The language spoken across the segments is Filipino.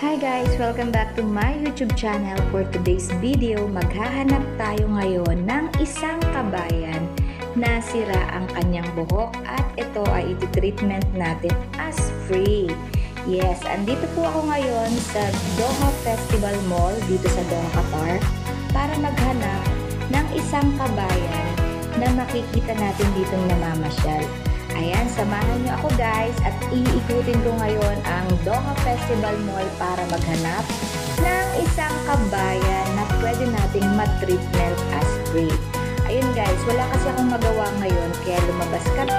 Hi guys! Welcome back to my YouTube channel. For today's video, maghahanap tayo ngayon ng isang kabayan na sira ang kanyang buhok at ito ay iti-treatment natin as free. Yes, andito po ako ngayon sa Doha Festival Mall dito sa Doha, Qatar para maghanap ng isang kabayan na makikita natin dito namamasyal. Ayan, samahan nyo ako guys at iikutin ko ngayon ang Doha Festival Mall para maghanap ng isang kabayan na pwede nating ma-treatment as free. Ayun guys, wala kasi akong magawa ngayon kaya lumabas kami.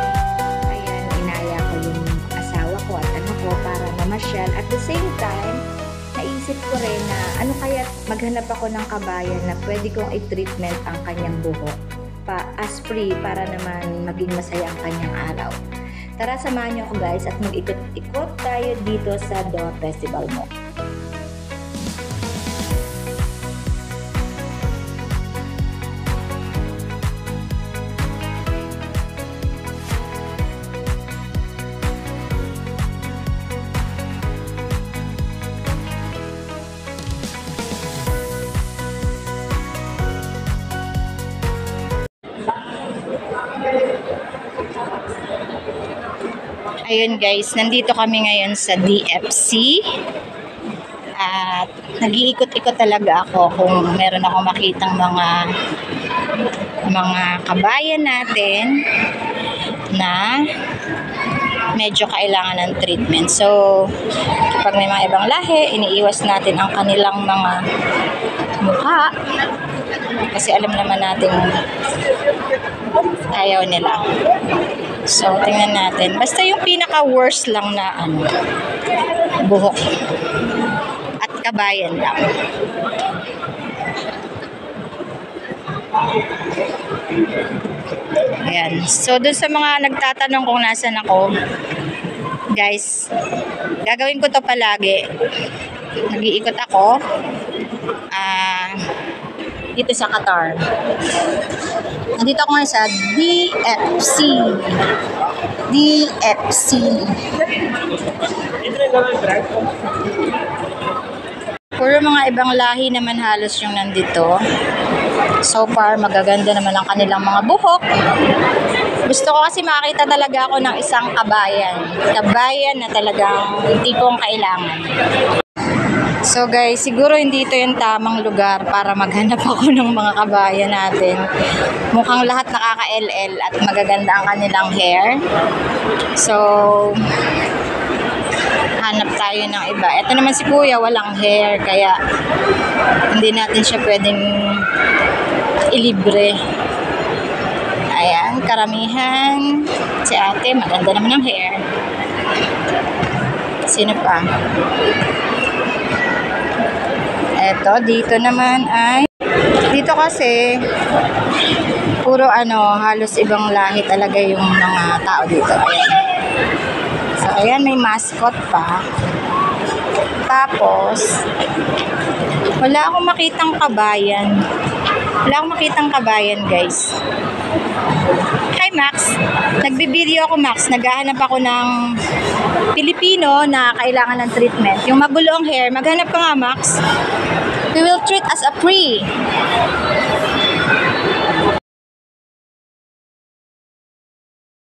Ayan, inaya ko yung asawa ko at anak ko para mamasyal. At the same time, naisip ko rin na ano kaya maghanap ako ng kabayan na pwede kong i-treatment ang kanyang buhok as free para naman maging masaya ang kanyang araw. Tara, samahan niyo ako guys at mag-ikot-ikot tayo dito sa Doha Festival Mall. Ayun guys, nandito kami ngayon sa DFC at nag-iikot-ikot talaga ako kung meron akong makitang mga kabayan natin na medyo kailangan ng treatment. So, kapag may mga ibang lahi, iniiwas natin ang kanilang mga mukha kasi alam naman natin ayaw nila. So, tingnan natin. Basta yung pinaka-worst lang na buhok at kabayan lang. Ayan. So, dun sa mga nagtatanong kung nasan ako, guys, gagawin ko to palagi. Nag-iikot ako dito sa Qatar. Nandito ako ngayon sa DFC. Puro mga ibang lahi naman halos yung nandito. So far, magaganda naman ang kanilang mga buhok. Gusto ko kasi makita talaga ako ng isang kabayan. Kabayan na talagang tipong kailangan. So guys, siguro hindi ito yung tamang lugar para maghanap ako ng mga kabayan natin. Mukhang lahat nakaka-LL at magaganda ang kanilang hair. So, hanap tayo ng iba. Ito naman si Kuya, walang hair, kaya hindi natin siya pwedeng ilibre. Ayan, karamihan. Si ate, maganda naman ang hair. Sino pa? Eto, dito naman ay dito kasi puro halos ibang lahi talaga yung mga tao dito. Ayan. So, ayan, may mascot pa. Tapos, wala akong makitang kabayan. Guys. Hi, Max. Nagbibideo ako, Max. Naghahanap ako ng Pilipino na kailangan ng treatment. Yung magulo ang hair, maghanap ka nga, Max. We will treat as a free.